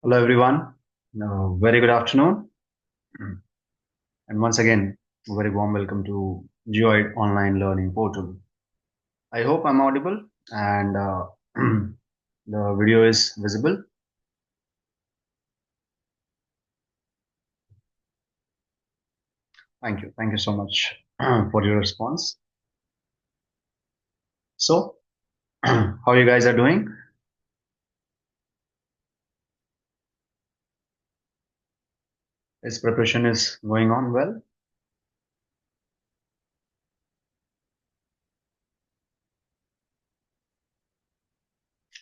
Hello, everyone. Very good afternoon. And once again, a very warm welcome to Geoid online learning portal. I hope I'm audible and the video is visible. Thank you. Thank you so much for your response. So, how you guys are doing? Is preparation is going on well?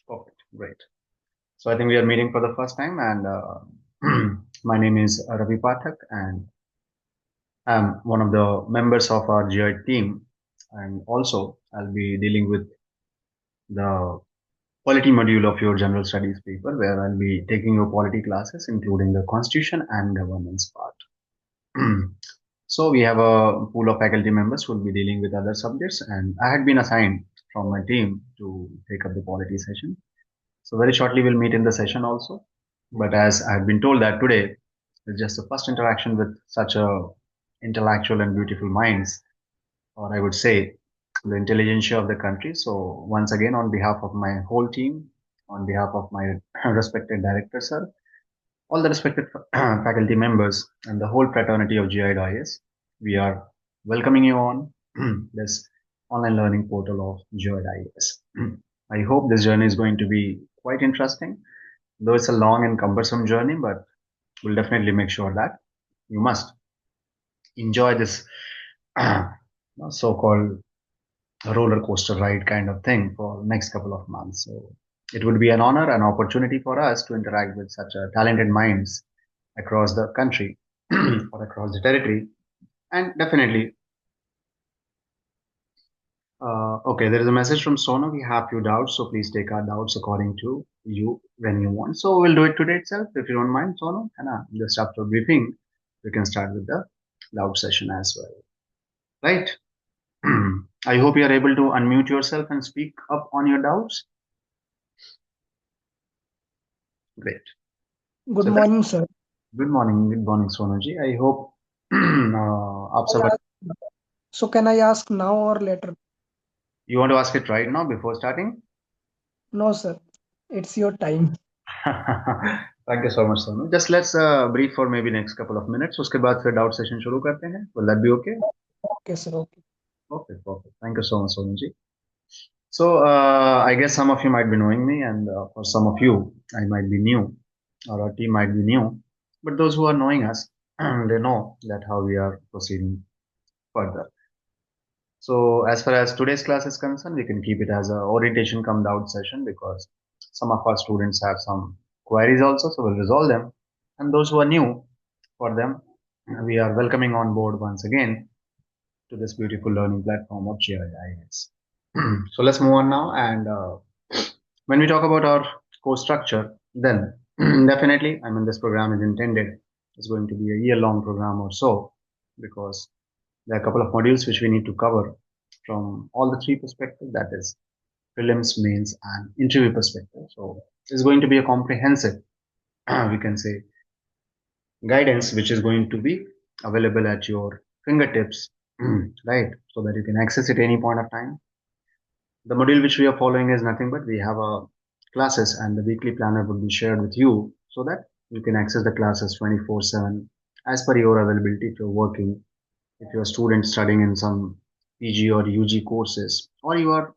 Perfect. Great. So I think we are meeting for the first time and my name is Ravi Pathak and I'm one of the members of our Geoid team, and also I'll be dealing with the polity module of your general studies paper, where I'll be taking your polity classes, including the constitution and governance part. So we have a pool of faculty members who will be dealing with other subjects, and I had been assigned from my team to take up the polity session. So very shortly we'll meet in the session also. But as I had been told that today is just the first interaction with such a intellectual and beautiful minds, or I would say the intelligentsia of the country. So once again, on behalf of my whole team, on behalf of my respected director, sir, all the respected faculty members, and the whole fraternity of GIIS, we are welcoming you on this online learning portal of GIIS. I hope this journey is going to be quite interesting, though it's a long and cumbersome journey, but we'll definitely make sure that you must enjoy this so-called roller coaster ride kind of thing for next couple of months. So it would be an honor and opportunity for us to interact with such talented minds across the country or across the territory. And definitely, okay, there is a message from Sona. We have few doubts, so please take our doubts according to you when you want. So we'll do it today itself, if you don't mind, Sona. And just after briefing, we can start with the doubt session as well. Right? I hope you are able to unmute yourself and speak up on your doubts. Great. Good So morning, sir. good morning, Sonaji. I hope So can I ask now or later? you want to ask it right now before starting. No, sir. It's your time. Thank you so much, Sonu. Just let's brief for maybe next couple of minutes. उसके बाद फिर doubt session शुरू करते हैं. Will that be okay? Okay, sir. Okay. Okay, perfect. Thank you so much, Sonuji. So I guess some of you might be knowing me, and for some of you, I might be new, or our team might be new. But those who are knowing us, they know that how we are proceeding further. So as far as today's class is concerned, we can keep it as a orientation come out session because some of our students have some queries also, so we'll resolve them. And those who are new, for them, we are welcoming on board once again to this beautiful learning platform of GIIS. So let's move on now. And when we talk about our course structure, then definitely, I mean, this program is intended, it's going to be a year-long program or so because there are a couple of modules which we need to cover from all the three perspectives, that is prelims, mains, and interview perspective. So it's going to be a comprehensive, we can say, guidance which is going to be available at your fingertips, right? So that you can access it any point of time. The module which we are following is nothing but we have a classes and the weekly planner will be shared with you so that you can access the classes 24/7 as per your availability if you're working, if you're a student studying in some PG or UG courses, or you are,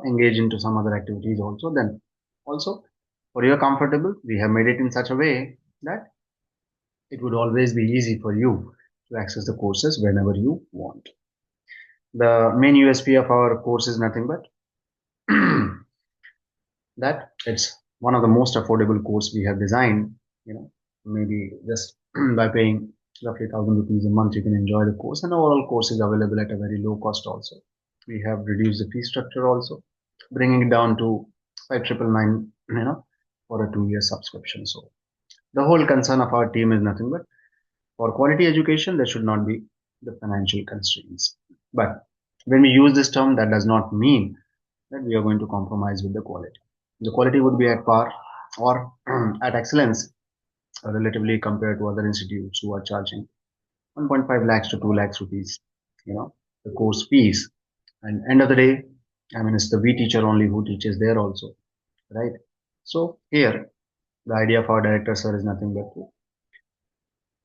engaged into some other activities also, then also for your comfortable, we have made it in such a way that it would always be easy for you to access the courses whenever you want. The main USP of our course is nothing but that it's one of the most affordable course we have designed. Maybe just by paying roughly 1,000 rupees a month, you can enjoy the course, and overall course is available at a very low cost also. We have reduced the fee structure also, bringing it down to 5,999, for a 2-year subscription. So the whole concern of our team is nothing but for quality education, there should not be the financial constraints. But when we use this term, that does not mean that we are going to compromise with the quality. The quality would be at par or at excellence relatively compared to other institutes who are charging 1.5 lakhs to 2 lakhs rupees, you know, the course fees. And end of the day, I mean, it's the V teacher only who teaches there also, right? So here, the idea of our director, sir, is nothing but to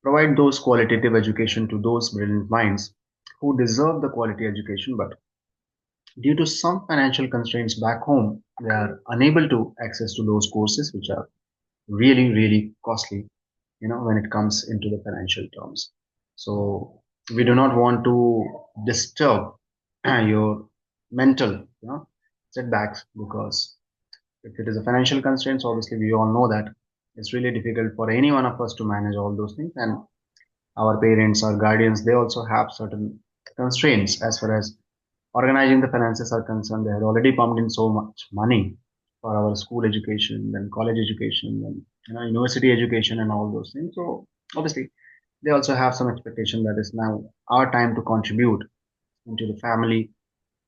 provide those qualitative education to those brilliant minds who deserve the quality education, but due to some financial constraints back home, they are unable to access to those courses which are really, really costly, when it comes into the financial terms. So we do not want to disturb your mental, setbacks, because if it is a financial constraints, obviously we all know that it's really difficult for any one of us to manage all those things. And our parents, our guardians, they also have certain constraints as far as organizing the finances are concerned. They had already pumped in so much money for our school education, then college education, then university education, and all those things. So obviously, they also have some expectation that is now our time to contribute into the family,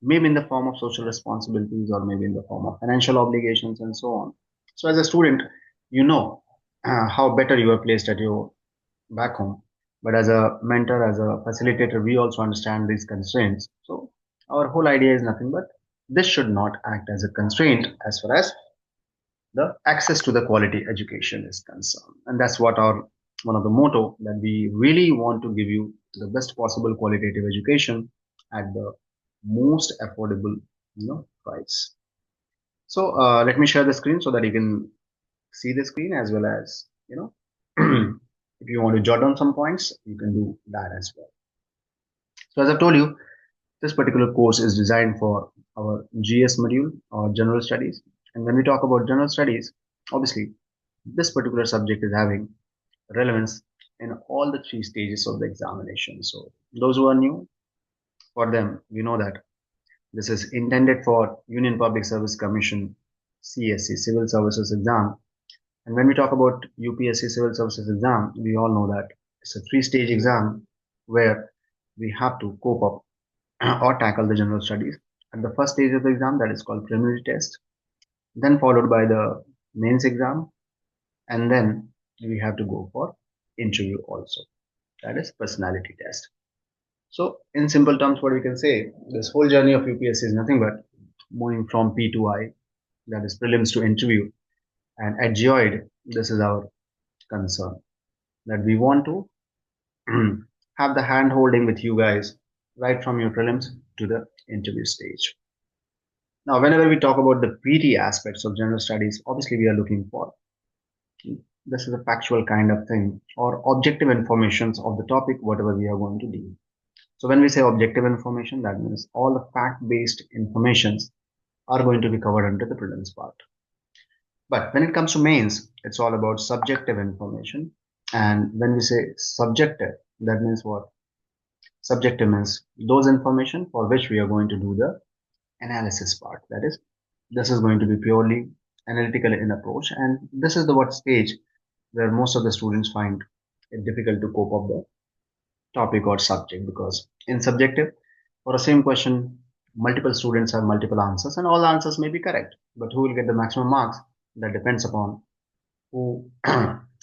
maybe in the form of social responsibilities or maybe in the form of financial obligations and so on. So as a student, you know how better you are placed at your back home. But as a mentor, as a facilitator, we also understand these constraints. So our whole idea is nothing but this should not act as a constraint as far as the access to the quality education is concerned. And that's what our one of the motto, that we really want to give you the best possible qualitative education at the most affordable, price. So let me share the screen so that you can see the screen, as well as if you want to jot down some points, you can do that as well. So as I've told you, this particular course is designed for our GS module or general studies. And when we talk about general studies, obviously this particular subject is having relevance in all the three stages of the examination. So those who are new, for them, we know that this is intended for Union Public Service Commission CSC, Civil Services Exam. And when we talk about UPSC Civil Services Exam, we all know that it's a three-stage exam where we have to cope up or tackle the general studies. At the first stage of the exam, that is called preliminary test, then followed by the mains exam, and then we have to go for interview also. That is personality test. So, in simple terms, what we can say, this whole journey of UPSC is nothing but moving from P to I, that is prelims to interview. And at Geoid, this is our concern, that we want to have the hand holding with you guys right from your prelims to the interview stage. Now, whenever we talk about the PT aspects of general studies, obviously we are looking for this is a factual kind of thing or objective informations of the topic, whatever we are going to deal. So when we say objective information, that means all the fact-based informations are going to be covered under the prelims part. But when it comes to mains, it's all about subjective information. And when we say subjective, that means what? Subjective means those information for which we are going to do the analysis part. That is, this is going to be purely analytical in approach, and this is the what stage where most of the students find it difficult to cope up the topic or subject, because in subjective, for a same question, multiple students have multiple answers and all answers may be correct, but who will get the maximum marks, that depends upon who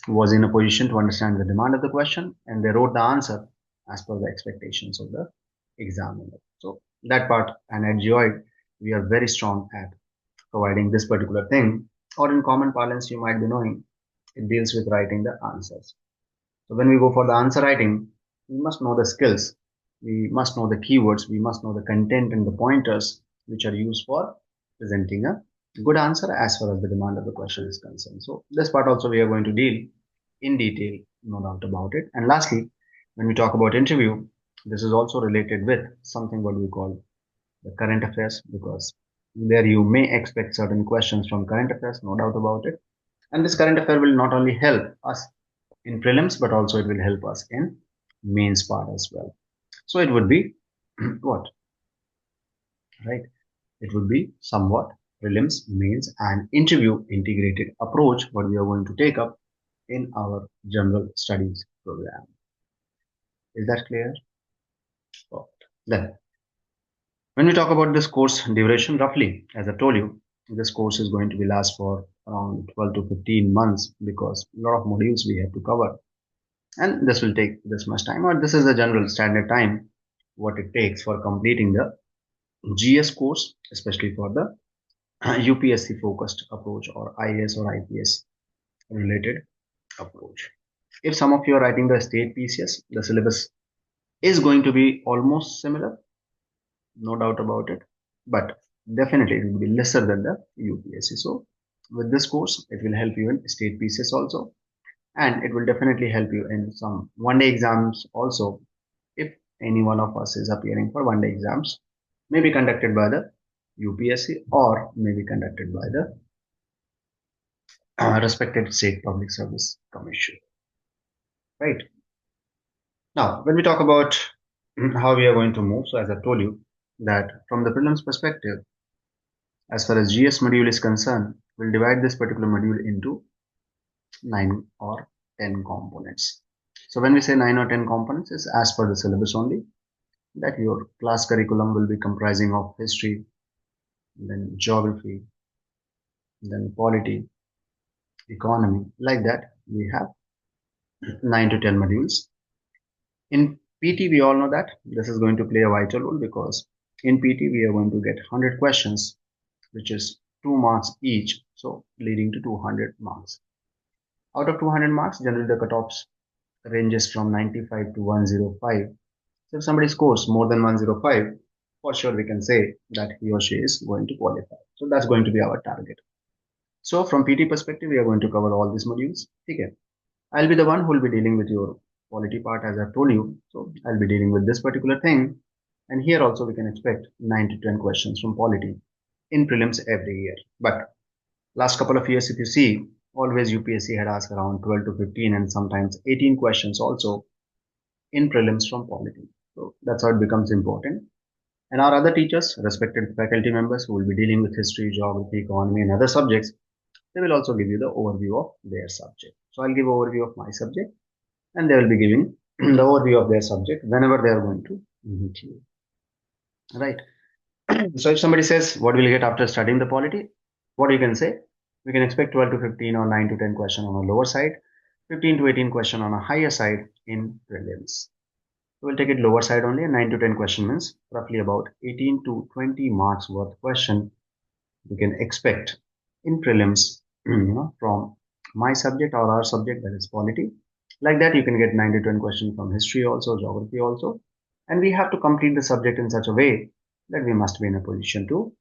was in a position to understand the demand of the question and they wrote the answer as per the expectations of the examiner. So that part, and at Geoid, we are very strong at providing this particular thing, or in common parlance, you might be knowing, it deals with writing the answers. So when we go for the answer writing, we must know the skills, we must know the keywords, we must know the content and the pointers which are used for presenting a good answer as far as the demand of the question is concerned. So this part also we are going to deal in detail, no doubt about it. And lastly, when we talk about interview, this is also related with something what we call the current affairs, because there you may expect certain questions from current affairs, no doubt about it. And this current affair will not only help us in prelims, but also it will help us in mains part as well. So it would be what, right? It would be somewhat prelims, mains, and interview integrated approach what we are going to take up in our general studies program. Is that clear? Oh, then, when we talk about this course duration, roughly, as I told you, this course is going to be last for around 12 to 15 months because a lot of modules we have to cover. And this will take this much time, or this is the general standard time what it takes for completing the GS course, especially for the UPSC focused approach or IAS or IPS related approach. If some of you are writing the state PCS, the syllabus is going to be almost similar, no doubt about it, but definitely it will be lesser than the UPSC. So with this course, it will help you in state PCS also, and it will definitely help you in some one-day exams also. If any one of us is appearing for one-day exams, may be conducted by the UPSC or may be conducted by the respected state public service commission, right? Now, when we talk about how we are going to move, so as I told you that from the prelims perspective, as far as GS module is concerned, we'll divide this particular module into 9 or 10 components. So when we say 9 or 10 components, it's as per the syllabus only, that your class curriculum will be comprising of history, then geography, then polity, economy. Like that, we have 9 to 10 modules. In PT, we all know that this is going to play a vital role because in PT, we are going to get 100 questions, which is 2 marks each, so leading to 200 marks. Out of 200 marks, generally the cutoffs ranges from 95 to 105. So if somebody scores more than 105, for sure we can say that he or she is going to qualify. So that's going to be our target. So from PT perspective, we are going to cover all these modules. Okay. I'll be the one who will be dealing with your quality part as I've told you. So I'll be dealing with this particular thing. And here also we can expect 9 to 10 questions from polity in prelims every year. But last couple of years, if you see, always UPSC had asked around 12 to 15 and sometimes 18 questions also in prelims from polity. So that's how it becomes important. And our other teachers, respected faculty members who will be dealing with history, geography, economy, and other subjects, they will also give you the overview of their subject. So I'll give overview of my subject, and they will be giving the overview of their subject whenever they are going to meet you. Right. So if somebody says, what will you get after studying the polity? What you can say? We can expect 12 to 15 or 9 to 10 question on a lower side, 15 to 18 question on a higher side in prelims. We'll take it lower side only, and 9 to 10 question means roughly about 18 to 20 marks worth question we can expect in prelims, from my subject or our subject, that is polity. Like that, you can get 9 to 10 questions from history also, geography also. And we have to complete the subject in such a way that we must be in a position to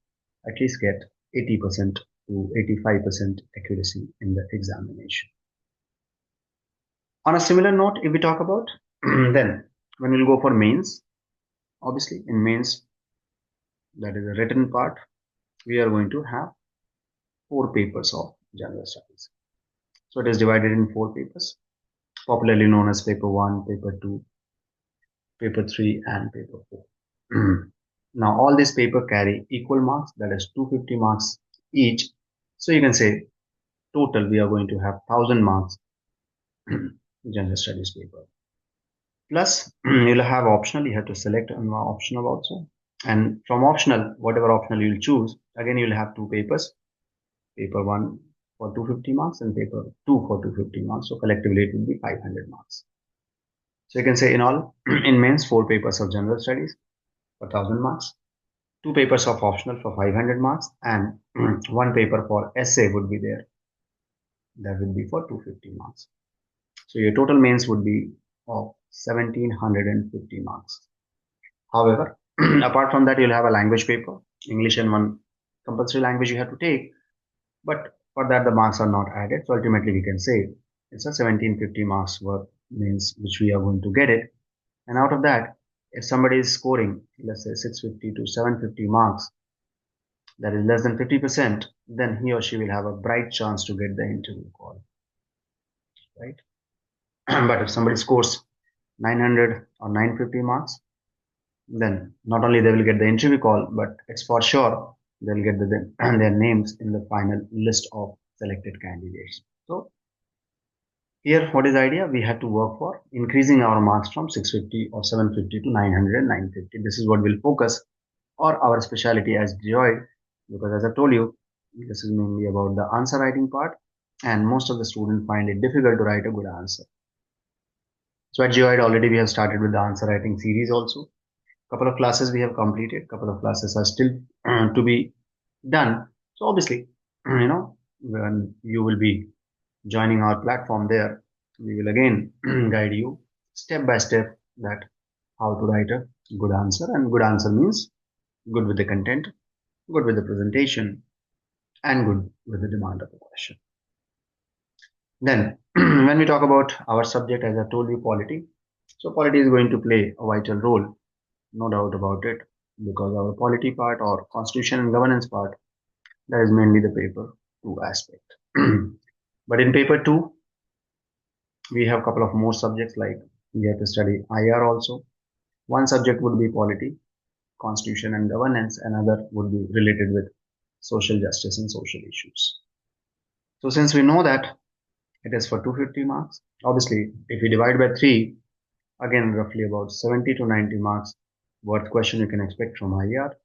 at least get 80% to 85% accuracy in the examination. On a similar note, if we talk about then when we'll go for mains, obviously in mains, that is the written part, we are going to have 4 papers of general studies. So it is divided in 4 papers, popularly known as paper 1, paper 2, paper 3, and paper 4. Now all these paper carry equal marks, that is 250 marks each. So you can say total we are going to have 1000 marks general studies paper. Plus you'll have optional, you have to select an optional also. And from optional, whatever optional you'll choose, again you'll have 2 papers, paper 1 for 250 marks and paper 2 for 250 marks. So collectively it will be 500 marks. So you can say in all, in mains, 4 papers of general studies for 1000 marks, 2 papers of optional for 500 marks, and 1 paper for essay would be there. That would be for 250 marks. So your total mains would be of 1750 marks. However, apart from that, you'll have a language paper, English and one compulsory language you have to take. But for that, the marks are not added. So ultimately, we can say it's a 1750 marks worth means which we are going to get it. And out of that, if somebody is scoring, let's say 650 to 750 marks, that is less than 50%, then he or she will have a bright chance to get the interview call, right? But if somebody scores 900 or 950 marks, then not only they will get the interview call, but it's for sure they'll get their names in the final list of selected candidates. So here, what is the idea? We had to work for increasing our marks from 650 or 750 to 900 and 950. This is what we'll focus, or our specialty as Geoid, because as I told you, This is mainly about the answer writing part, and most of the students find it difficult to write a good answer. So at Geoid already we have started with the answer writing series also. Couple of classes we have completed, couple of classes are still to be done. So obviously, when you will be joining our platform there, we will again guide you step by step that how to write a good answer. And good answer means good with the content, good with the presentation, and good with the demand of the question. Then, when we talk about our subject, as I told you, polity. So polity is going to play a vital role, no doubt about it, because our polity part or constitution and governance part, that is mainly the paper two aspect. But in paper two, we have a couple of more subjects like we have to study IR also. One subject would be polity, constitution and governance, another would be related with social justice and social issues. So since we know that it is for 250 marks, obviously if we divide by 3, again roughly about 70 to 90 marks worth question you can expect from IR,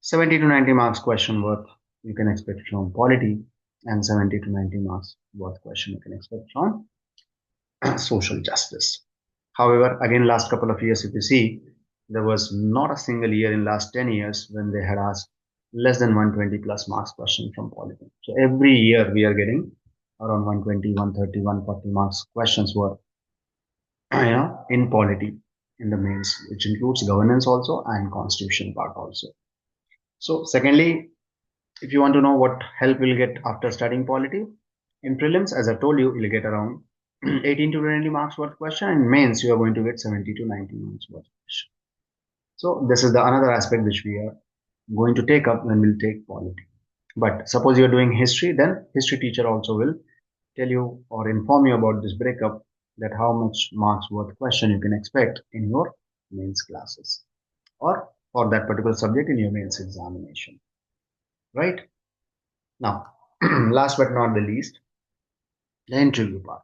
70 to 90 marks question worth you can expect from polity, and 70 to 90 marks worth question you can expect from social justice. However, again, last couple of years, if you see, there was not a single year in last 10 years when they had asked less than 120 plus marks question from polity. So every year we are getting around 120, 130, 140 marks questions were in polity in the mains, which includes governance also and constitution part also. So secondly, if you want to know what help we'll get after studying polity, in prelims, as I told you, you'll get around 18 to 20 marks worth question, and mains you are going to get 70 to 90 marks worth question. So this is the another aspect which we are going to take up when we'll take polity. But suppose you're doing history, then history teacher also will tell you or inform you about this breakup, that how much marks worth question you can expect in your mains classes or for that particular subject in your mains examination. Right? Now, last but not the least, the interview part.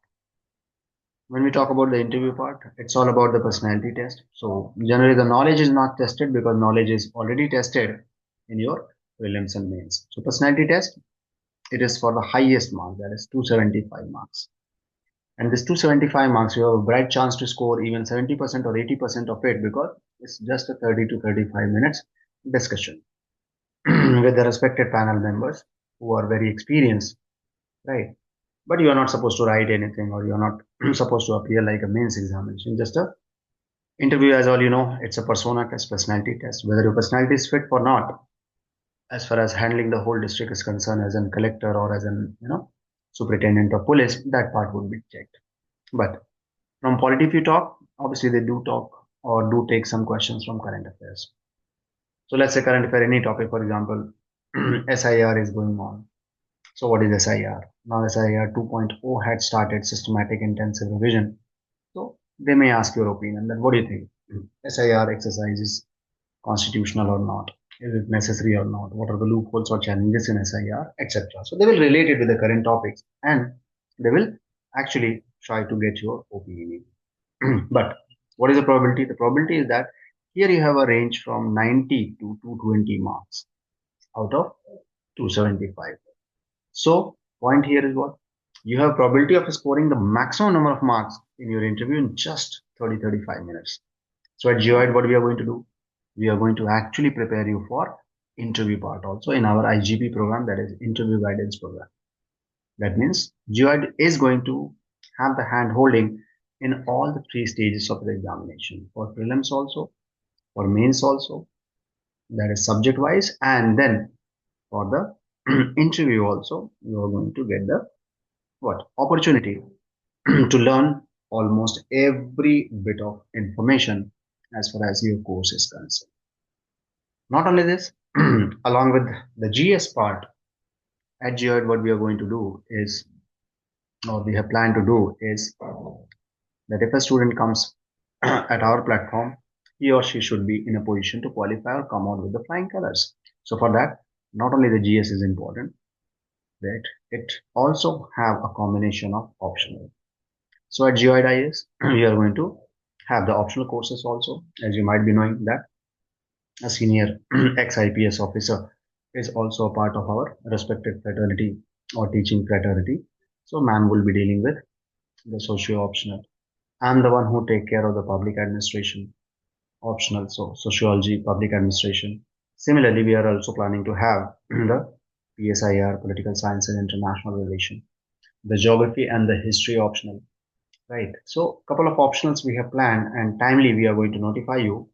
When we talk about the interview part, it's all about the personality test. So generally the knowledge is not tested because knowledge is already tested in your prelims and mains. So personality test, it is for the highest mark, that is 275 marks. And this 275 marks, you have a bright chance to score even 70% or 80% of it because it's just a 30 to 35 minutes discussion with the respected panel members who are very experienced, right? But you are not supposed to write anything or you're not supposed to appear like a mains examination. Just a interview, as all you know, it's a persona test, personality test. Whether your personality is fit or not, as far as handling the whole district is concerned, as a collector or as an superintendent of police, that part would be checked. But from polity, if you talk, obviously they do talk or do take some questions from current affairs. So let's say current affair, any topic, for example, SIR is going on. So what is SIR? Now SIR 2.0 had started systematic intensive revision. So they may ask your opinion that what do you think? SIR exercise is constitutional or not? Is it necessary or not? What are the loopholes or challenges in SIR, etc. So they will relate it with the current topics and they will actually try to get your opinion. But what is the probability? The probability is that here you have a range from 90 to 220 marks out of 275. So point here is what? You have probability of scoring the maximum number of marks in your interview in just 30-35 minutes. So at Geoid, what we are going to do? We are going to actually prepare you for interview part also in our IGP program, that is interview guidance program. That means Geoid is going to have the hand holding in all the three stages of the examination, for prelims also, for mains also, that is subject wise, and then for the interview also, you are going to get the what opportunity to learn almost every bit of information as far as your course is concerned. Not only this, along with the GS part, at Geoid, what we are going to do is, or we have planned to do is, that if a student comes at our platform, he or she should be in a position to qualify or come out with the flying colors. So for that, not only the GS is important, that it also have a combination of optional. So at Geoid IS, we are going to have the optional courses also, as you might be knowing that a senior ex-IPS officer is also a part of our respected fraternity or teaching fraternity. So ma'am will be dealing with the socio optional. I'm the one who take care of the public administration optional, so sociology, public administration. Similarly, we are also planning to have the PSIR, political science and international relation, the geography and the history optional, right? So couple of optionals we have planned, and timely we are going to notify you,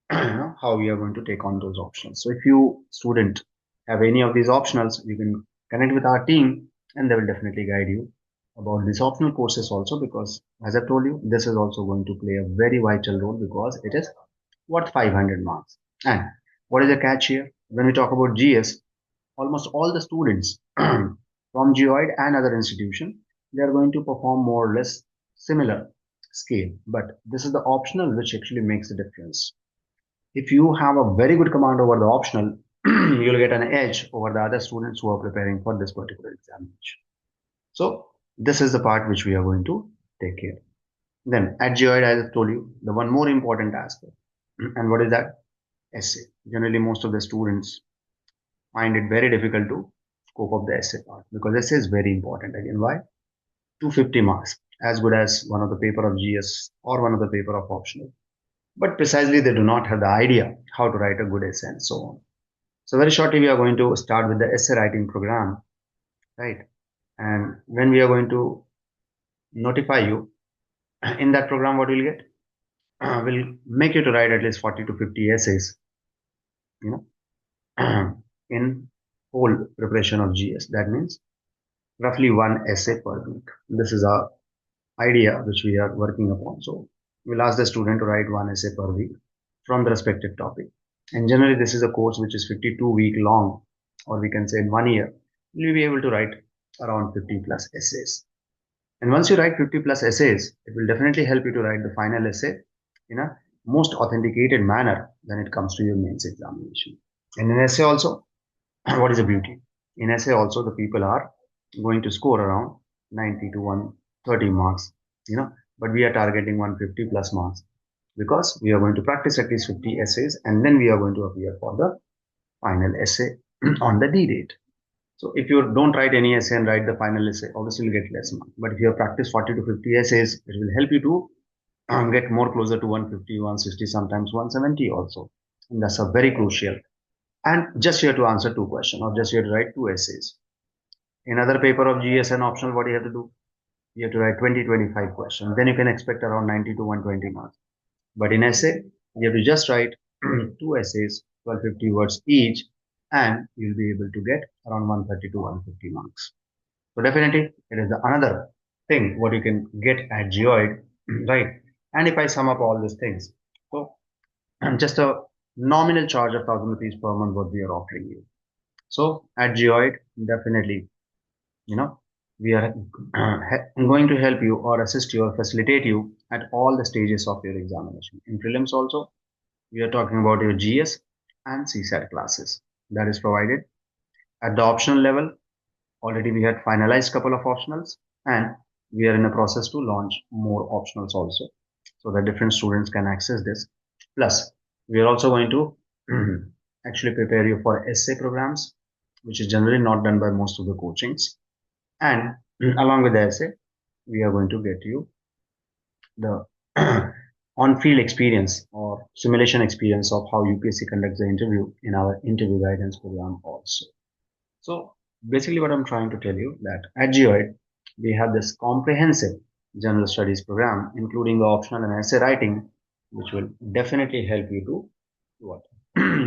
how we are going to take on those options. So if you student have any of these optionals, you can connect with our team and they will definitely guide you about these optional courses also, because as I told you, this is also going to play a very vital role because it is worth 500 marks. And what is the catch here? When we talk about GS, almost all the students from Geoid and other institution, they are going to perform more or less similar scale. But this is the optional which actually makes a difference. If you have a very good command over the optional, you'll get an edge over the other students who are preparing for this particular examination. So this is the part which we are going to take care. Then at Geoid, as I told you, the one more important aspect. And what is that? Essay. Generally, most of the students find it very difficult to cope up the essay part because essay is very important. Again, why? 250 marks, as good as one of the paper of GS or one of the paper of optional. But precisely, they do not have the idea how to write a good essay and so on. So very shortly, we are going to start with the essay writing program, right? And when we are going to notify you in that program, what you'll get, will make you to write at least 40 to 50 essays, you know, in whole preparation of GS. That means roughly one essay per week. This is our idea which we are working upon. So we'll ask the student to write one essay per week from the respective topic. And generally, this is a course which is 52-week long, or we can say in 1 year, you'll be able to write around 50 plus essays. And once you write 50 plus essays, it will definitely help you to write the final essay in a most authenticated manner when it comes to your mains examination. And in essay also, what is the beauty? In essay also, the people are going to score around 90 to 130 marks, but we are targeting 150 plus marks because we are going to practice at least 50 essays and then we are going to appear for the final essay on the D date. So if you don't write any essay and write the final essay, obviously you'll get less marks. But if you have practiced 40 to 50 essays, it will help you to get more closer to 150, 160, sometimes 170 also. And that's a very crucial. And just here to answer two questions or just here to write two essays. In other paper of GS and optional, what do you have to do? You have to write 20, 25 questions. Then you can expect around 90 to 120 marks. But in essay, you have to just write two essays, 1250 words each, and you'll be able to get around 130 to 150 marks. So definitely, it is another thing what you can get at Geoid, right? And if I sum up all these things, so just a nominal charge of 1,000 rupees per month what we are offering you. So at Geoid, definitely, you know, we are going to help you or assist you or facilitate you at all the stages of your examination. In prelims also, we are talking about your GS and CSAT classes that is provided. At the optional level, already we had finalized couple of optionals and we are in a process to launch more optionals also so that different students can access this. Plus, we are also going to actually prepare you for essay programs, which is generally not done by most of the coachings. And along with the essay, we are going to get you the on-field experience or simulation experience of how UPSC conducts the interview in our interview guidance program also. So basically what I'm trying to tell you that at Geoid, we have this comprehensive general studies program, including the optional and essay writing, which will definitely help you to what?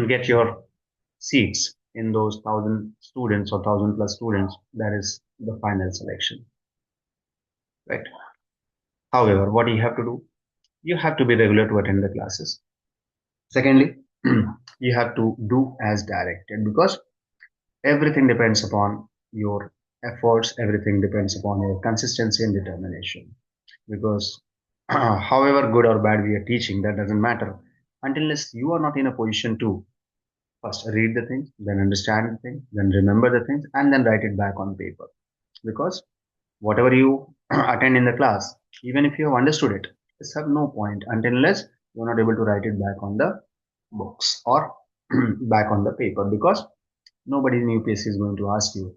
Get your seats in those 1,000 students or 1,000 plus students. That is the final selection, right? However, what you have to do, you have to be regular to attend the classes. Secondly, you have to do as directed because everything depends upon your efforts, everything depends upon your consistency and determination. Because however good or bad we are teaching, that doesn't matter unless you are not in a position to first read the things, then understand the things, then remember the things, and then write it back on paper. Because whatever you attend in the class, even if you have understood it, it's have no point unless you're not able to write it back on the books or back on the paper because Nobody in UPSC is going to ask you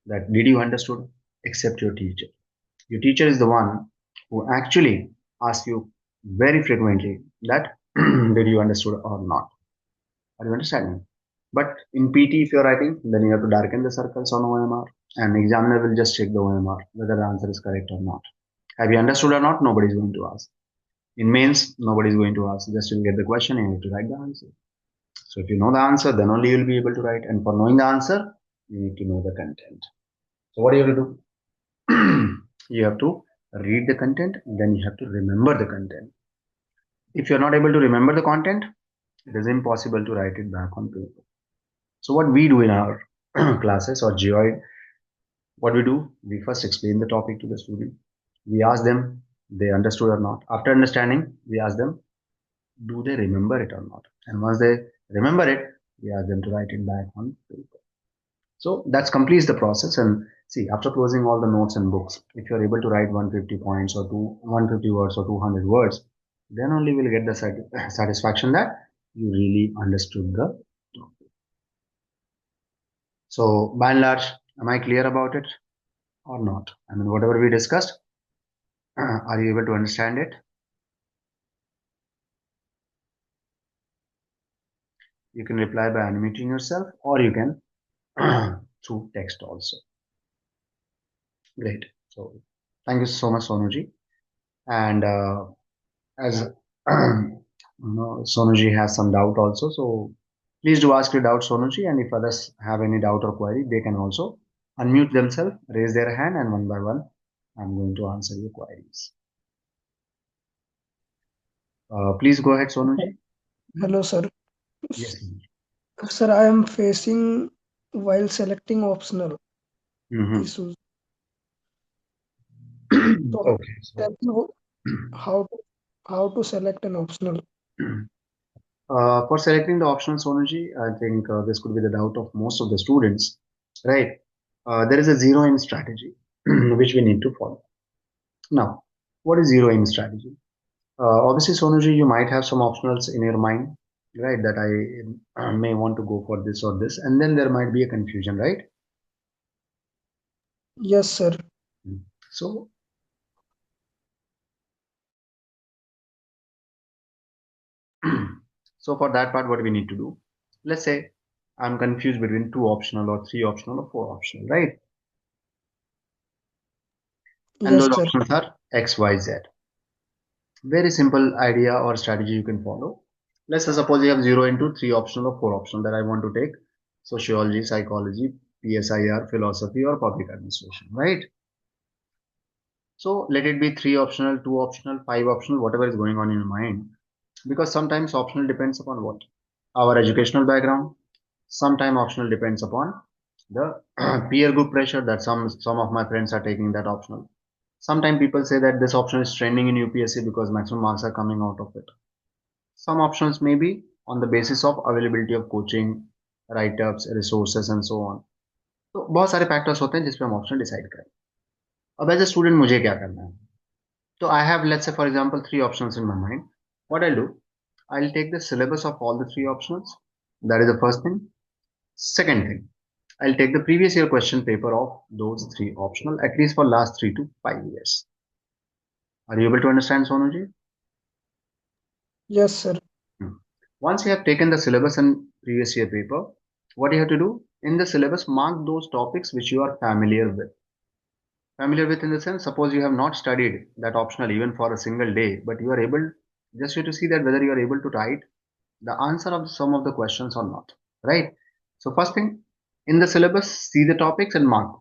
that did you understood except your teacher. Your teacher is the one who actually asks you very frequently that did you understood or not. Are you understanding? But in PT, if you're writing, then you have to darken the circles on OMR, and the examiner will just check the OMR whether the answer is correct or not. Have you understood or not? Nobody is going to ask. In mains, nobody is going to ask. Just you'll get the question and you have to write the answer. So if you know the answer, then only you'll be able to write. And for knowing the answer, you need to know the content. So what do you have to do? You have to read the content, then you have to remember the content. If you're not able to remember the content, it is impossible to write it back on paper. So what we do in our classes or Geoid, what we do, we first explain the topic to the student. We ask them they understood or not. After understanding, we ask them do they remember it or not. And once they remember it, we ask them to write it back on paper. So that completes the process. And see, after closing all the notes and books, if you're able to write 150 points or 150 words or 200 words, then only we'll get the satisfaction that you really understood the topic. So by and large, am I clear about it or not? I mean, whatever we discussed, are you able to understand it? You can reply by animating yourself, or you can through text also. Great. So thank you so much, Sonuji. And as Sonuji has some doubt also, so please do ask your doubt, Sonuji. And if others have any doubt or query, they can also unmute themselves, raise their hand, and one by one, I'm going to answer your queries. Please go ahead, Sonuji. Hello, sir. Yes. Sir, I am facing while selecting optional Mm-hmm. issues. So Okay. tell So, me how to select an optional. for selecting the optional Sonuji, I think this could be the doubt of most of the students, right? There is a zero in strategy which we need to follow. Now, what is zero in strategy? Obviously, Sonuji, you might have some optionals in your mind, right? That I may want to go for this or this, and then there might be a confusion, right? Yes, sir. So, so for that part, what we need to do? Let's say I'm confused between two optional or three optional or four optional, right? And Yes, those sir. options are X, Y, Z. Very simple idea or strategy you can follow. Let's say suppose you have zero into three optional or four optional that I want to take sociology, psychology, PSIR, philosophy, or public administration, right? So let it be three optional, two optional, five optional, whatever is going on in your mind. Because sometimes optional depends upon what? Our educational background. Sometimes optional depends upon the peer group pressure that some of my friends are taking that optional. Sometimes people say that this option is trending in UPSC because maximum marks are coming out of it. Some options may be on the basis of availability of coaching, write-ups, resources and so on. तो बहुत सारे factors होते हैं जिस पे हम option decide करें. अब एज ए स्टूडेंट मुझे क्या करना है? So I have, let's say, for example, three options in my mind. What I'll do, I'll take the syllabus of all the three options. That is the first thing. Second thing, I'll take the previous year question paper of those three optional, at least for last 3 to 5 years. Are you able to understand, Sonuji? Yes, sir. Hmm. Once you have taken the syllabus and previous year paper, what you have to do in the syllabus, mark those topics which you are familiar with. Familiar with in the sense, suppose you have not studied that optional even for a single day, but you are able just to see that whether you are able to write the answer of some of the questions or not, right? So first thing, in the syllabus, see the topics and mark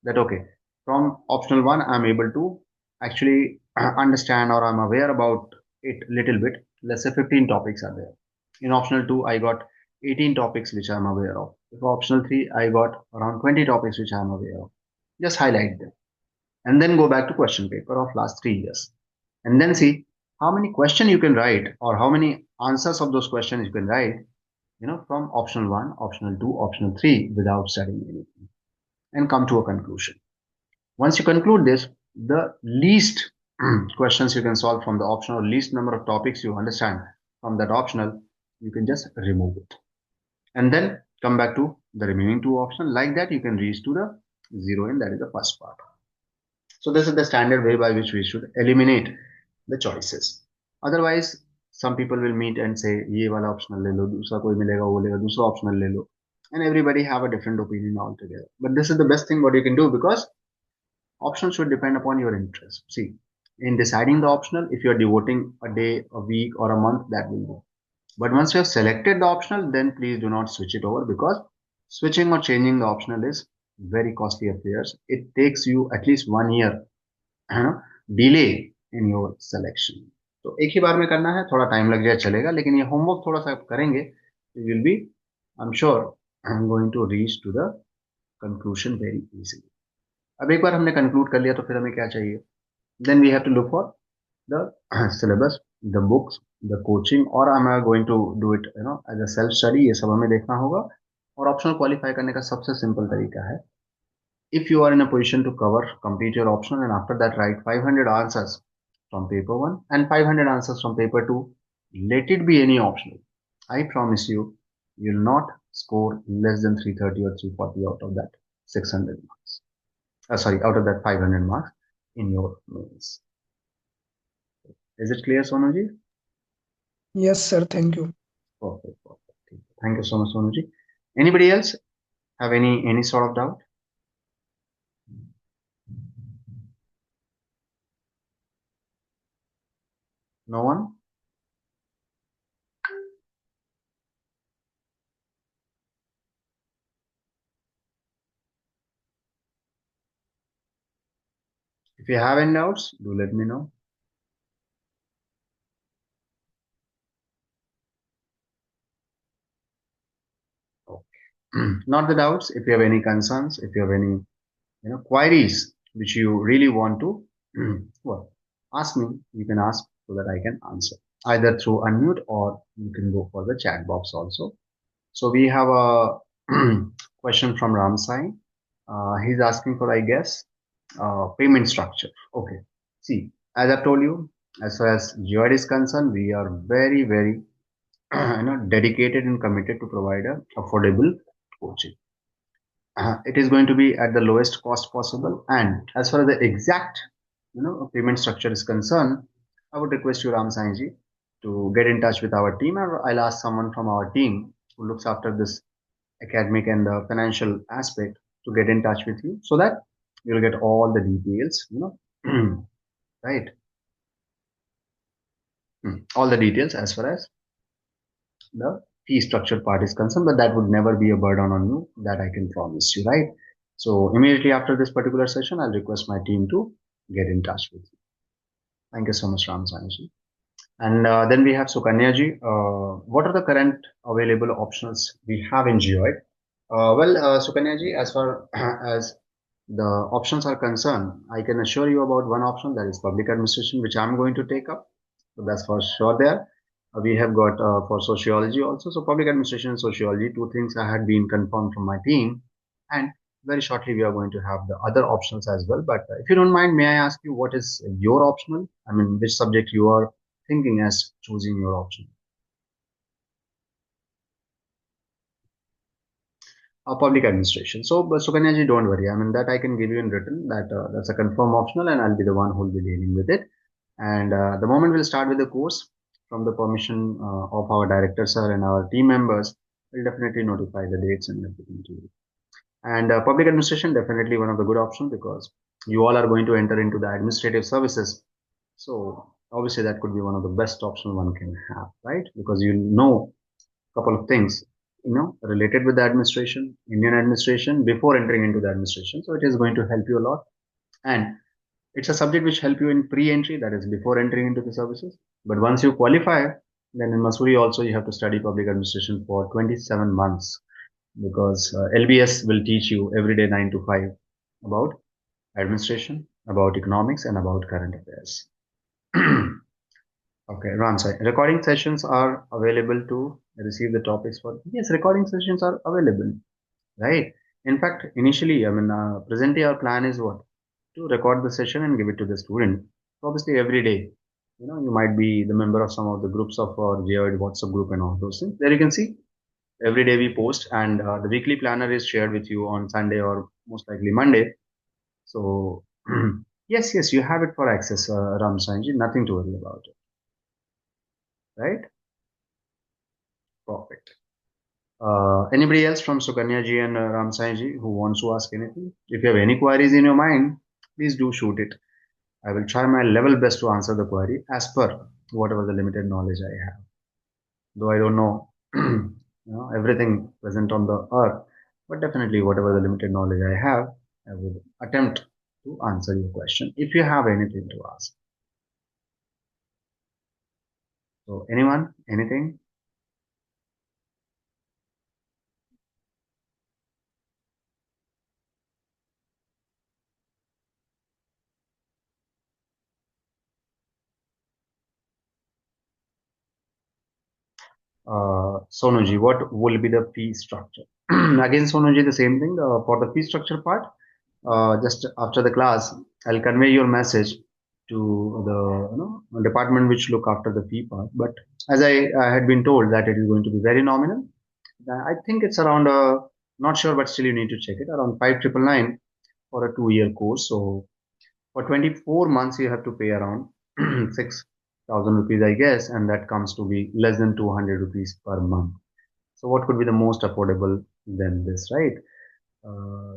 that, okay, from optional one, I'm able to actually understand or I'm aware about it little bit. Let's say 15 topics are there. In optional two, I got 18 topics which I'm aware of. If optional three, I got around 20 topics which I'm aware of. Just highlight them and then go back to question paper of last 3 years and then see how many questions you can write or how many answers of those questions you can write, from optional one, optional two, optional three without studying anything and come to a conclusion. Once you conclude this, the least questions you can solve from the optional, least number of topics you understand from that optional, you can just remove it and then come back to the remaining two options. Like that, you can reach to the zero in, that is the first part. So this is the standard way by which we should eliminate the choices. Otherwise, some people will meet and say, ये वाला optional ले लो, दूसरा कोई मिलेगा वो लेगा, दूसरा optional ले लो, and everybody have a different opinion altogether. But this is the best thing what you can do, because options should depend upon your interest. See, in deciding the optional, if you are devoting a day, a week, or a month, that will do. But once you have selected the optional, then please do not switch it over, because switching or changing the optional is very costly affairs. It takes you at least 1 year, है ना, delay in your selection. तो एक ही बार में करना है, थोड़ा time लग जाए चलेगा, लेकिन ये होमवर्क थोड़ा सा करेंगे, you will be, I am sure, I am going to reach to the conclusion very easily. अब एक बार हमने कंक्लूड कर लिया तो फिर हमें क्या चाहिए? Then we have to look for the syllabus, the books, the coaching, और I am going to do it as a self study. ये सब हमें देखना होगा. और ऑप्शनल क्वालिफाई करने का सबसे सिंपल तरीका है, if you are in a position to cover, complete your option, and after that write 500 answers from paper 1 and 500 answers from paper 2, let it be any optional. I promise you, you'll not score less than 330 or 340 out of that 600 marks. Sorry, out of that 500 marks in your mains. Is it clear, Sonuji? Yes, sir. Thank you. Perfect, perfect. Thank you so much, Sonuji. Anybody else have any sort of doubt? No one? If you have any doubts, do let me know. Not the doubts. If you have any concerns, if you have any queries which you really want to well, ask me, you can ask so that I can answer either through unmute, or you can go for the chat box also. So we have a question from Ram Sai. He's asking for, I guess, payment structure. Okay. See, as I told you, as far as Geoid is concerned, we are very, very dedicated and committed to provide a affordable coaching. It is going to be at the lowest cost possible. And as far as the exact, payment structure is concerned, I would request you, Ram Sainji, to get in touch with our team, or I'll ask someone from our team who looks after this academic and financial aspect to get in touch with you, so that you'll get all the details, right? All the details as far as the fee structure part is concerned, but that would never be a burden on you, that I can promise you, right? So immediately after this particular session, I'll request my team to get in touch with you. Thank you so much, Ram Sanji. And then we have Sukanya ji. What are the current available options we have in Geoid? Sukanya ji, as far as the options are concerned, I can assure you about one option, that is public administration, which I'm going to take up. So that's for sure there. We have got for sociology also. So public administration and sociology, two things I had been confirmed from my team. And very shortly, we are going to have the other options as well. But if you don't mind, may I ask you what is your optional? I mean, which subject you are thinking as choosing your option? Public administration. So, but Sukanya ji, don't worry. I mean, that I can give you in written. That's a confirm optional, and I'll be the one who will be dealing with it. And the moment we'll start with the course, from the permission of our director sir and our team members, we'll definitely notify the dates and everything to you. And public administration, definitely one of the good options, because you all are going to enter into the administrative services. So obviously that could be one of the best options one can have, right? Because you know a couple of things, related with the administration, Indian administration, before entering into the administration. So it is going to help you a lot. And it's a subject which help you in pre-entry, that is before entering into the services. But once you qualify, then in Masuri also you have to study public administration for 27 months, because LBS will teach you every day 9 to 5 about administration, about economics, and about current affairs. Okay, Ramsai. Recording sessions are available to receive the topics for. Yes, recording sessions are available, right? In fact, initially, I mean, presently our plan is what? To record the session and give it to the student. Obviously, every day, you might be the member of some of the groups of our Geoid WhatsApp group and all those things. There you can see Every day we post, and the weekly planner is shared with you on Sunday or most likely Monday. So yes, yes, you have it for access, Ram Sanji. Nothing to worry about it, right? Perfect. Anybody else from Sukanya ji and Ram Sanji who wants to ask anything? If you have any queries in your mind, please do shoot it. I will try my level best to answer the query as per whatever the limited knowledge I have. Though I don't know, everything present on the earth, but definitely whatever the limited knowledge I have, I would attempt to answer your question if you have anything to ask. So anyone, anything? Sonuji, what will be the fee structure? Again, Sonuji, the same thing for the fee structure part. Just after the class, I'll convey your message to the department which look after the fee part. But as I had been told that it is going to be very nominal, I think it's around not sure, but still you need to check it around 5,999 for a 2 year course. So for 24 months, you have to pay around 6,000 rupees, I guess, and that comes to be less than 200 rupees per month. So what could be the most affordable than this, right?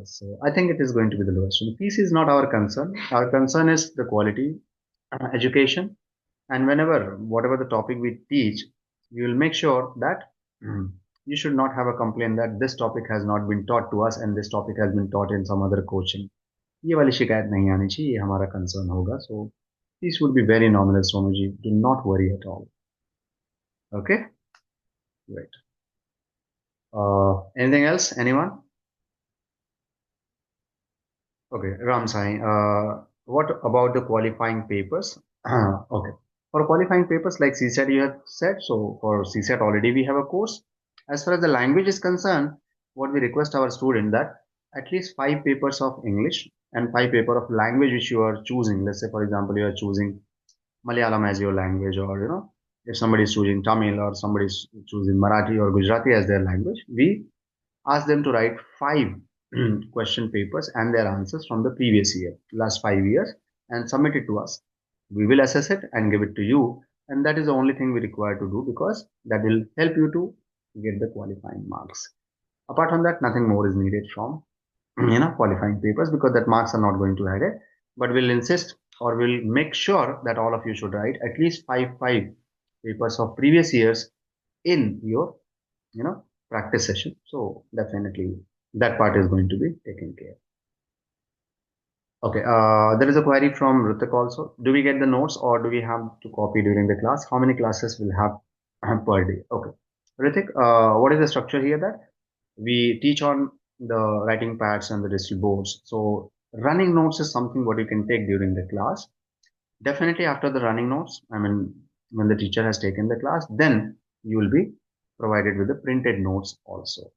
So I think it is going to be the lowest. So the fees is not our concern. Our concern is the quality education, and whenever whatever the topic we teach, we will make sure that you should not have a complaint that this topic has not been taught to us and this topic has been taught in some other coaching. ये वाली शिकायत नहीं आनी चाहिए, ये हमारा concern होगा. So this would be very nominal, Sonuji. Do not worry at all. Okay, great. Anything else? Anyone? Okay, Ram Sai, what about the qualifying papers? Okay, for qualifying papers like CSAT you have said, so for CSAT already we have a course. As far as the language is concerned, what we request our student that at least 5 papers of English and 5 paper of language which you are choosing. Let's say, for example, you are choosing Malayalam as your language, or if somebody is choosing Tamil or somebody is choosing Marathi or Gujarati as their language, we ask them to write 5 question papers and their answers from the previous year, last 5 years, and submit it to us. We will assess it and give it to you, and that is the only thing we require to do because that will help you to get the qualifying marks. Apart from that, nothing more is needed from qualifying papers because that marks are not going to add it. But we'll insist or we'll make sure that all of you should write at least five papers of previous years in your practice session. So definitely that part is going to be taken care. Okay, there is a query from Ritik also. Do we get the notes or do we have to copy during the class? How many classes will have per day? Okay, Ritik, what is the structure here that we teach on the writing pads and the digital boards? So running notes is something what you can take during the class. Definitely after the running notes, I mean, when the teacher has taken the class, then you will be provided with the printed notes also.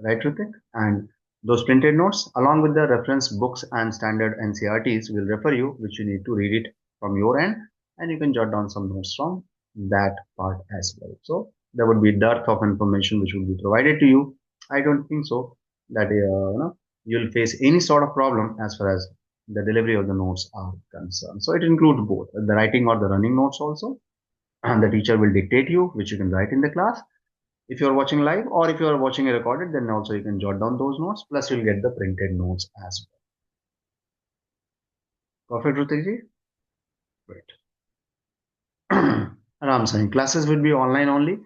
Right, Ritik? And those printed notes, along with the reference books and standard NCRTs, will refer you, which you need to read it from your end, and you can jot down some notes from that part as well. So there would be dearth of information which will be provided to you. I don't think so that you'll face any sort of problem as far as the delivery of the notes are concerned. So it includes both the writing or the running notes also, and the teacher will dictate you, which you can write in the class if you're watching live, or if you're watching a recorded, then also you can jot down those notes, plus you'll get the printed notes as well. Perfect, Rutikji? Great. Ram Sain, classes will be online only.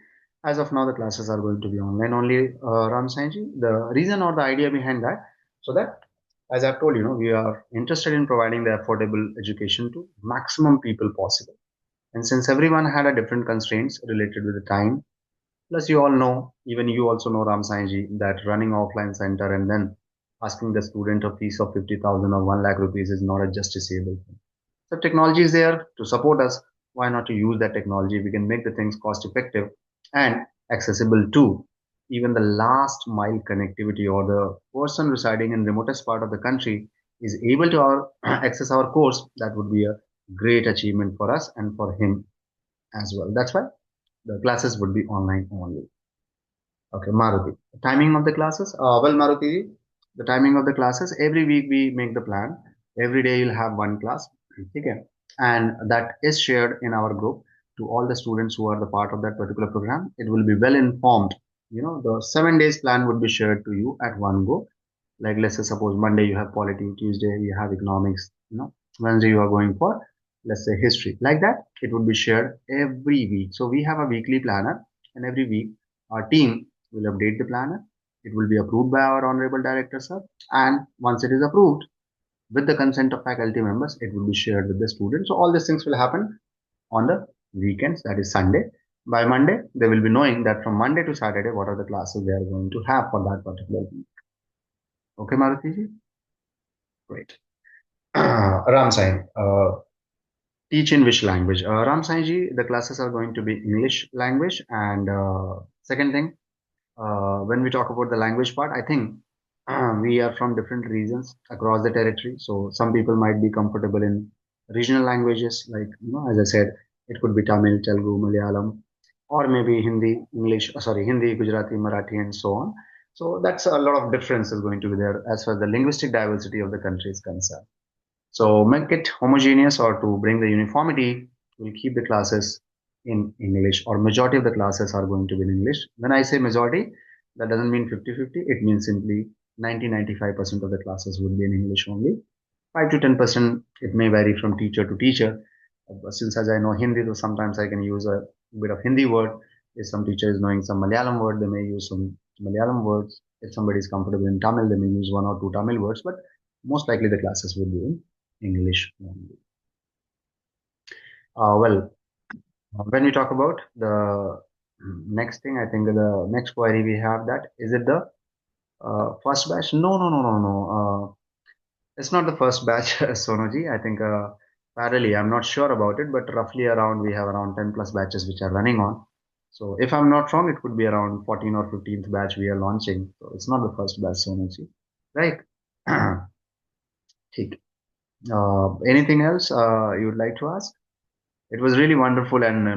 As of now, the classes are going to be online only, Ram Sainji. The reason or the idea behind that, so that, as I've told you, we are interested in providing the affordable education to maximum people possible. And since everyone had a different constraints related with the time, plus, you all know, even you also know, Ram Sainji, that running offline center and then asking the student a fees of 50,000 or 1 lakh rupees is not a justiciable thing. So technology is there to support us. Why not to use that technology? We can make the things cost effective and accessible to even the last mile connectivity, or the person residing in remotest part of the country is able to access our course. That would be a great achievement for us and for him as well. That's why the classes would be online only. Okay, Maruti. Timing of the classes? Well, Maruti, the timing of the classes, every week we make the plan. Every day you'll have one class. Okay. And that is shared in our group to all the students who are the part of that particular program. It will be well informed. The 7 days plan would be shared to you at one go. Like let's say suppose Monday you have polity, Tuesday you have economics, Wednesday you are going for, let's say, history. Like that, it would be shared every week. So we have a weekly planner, and every week our team will update the planner. It will be approved by our honorable director, sir. And once it is approved, with the consent of faculty members, it will be shared with the students. So all these things will happen on the weekends, that is Sunday. By Monday, they will be knowing that from Monday to Saturday, what are the classes they are going to have for that particular week. Okay, Maruti ji? Great. Ram Sai, teach in which language? Ram Sai ji, the classes are going to be English language. And second thing, when we talk about the language part, I think we are from different regions across the territory. So some people might be comfortable in regional languages, like as I said, it could be Tamil, Telugu, Malayalam, or maybe Hindi, English, sorry, Hindi, Gujarati, Marathi, and so on. So that's a lot of difference is going to be there as far as the linguistic diversity of the country is concerned. So make it homogeneous, or to bring the uniformity, we'll keep the classes in English, or majority of the classes are going to be in English. When I say majority, that doesn't mean 50-50. It means simply 90-95% of the classes would be in English only. 5 to 10%, it may vary from teacher to teacher. Since as I know Hindi, so sometimes I can use a bit of Hindi word. If some teacher is knowing some Malayalam word, they may use some Malayalam words. If somebody is comfortable in Tamil, they may use one or two Tamil words. But most likely the classes will be in English only. Well, when we talk about the next thing, I think the next query we have, that is it the first batch? No, no, no, no, no. It's not the first batch, Sonoji. I think parallelly, I'm not sure about it, but roughly around we have around 10 plus batches which are running on. So if I'm not wrong, it could be around 14 or 15th batch we are launching. So it's not the first batch, Sonoji, right? ठीक. Anything else you would like to ask? It was really wonderful and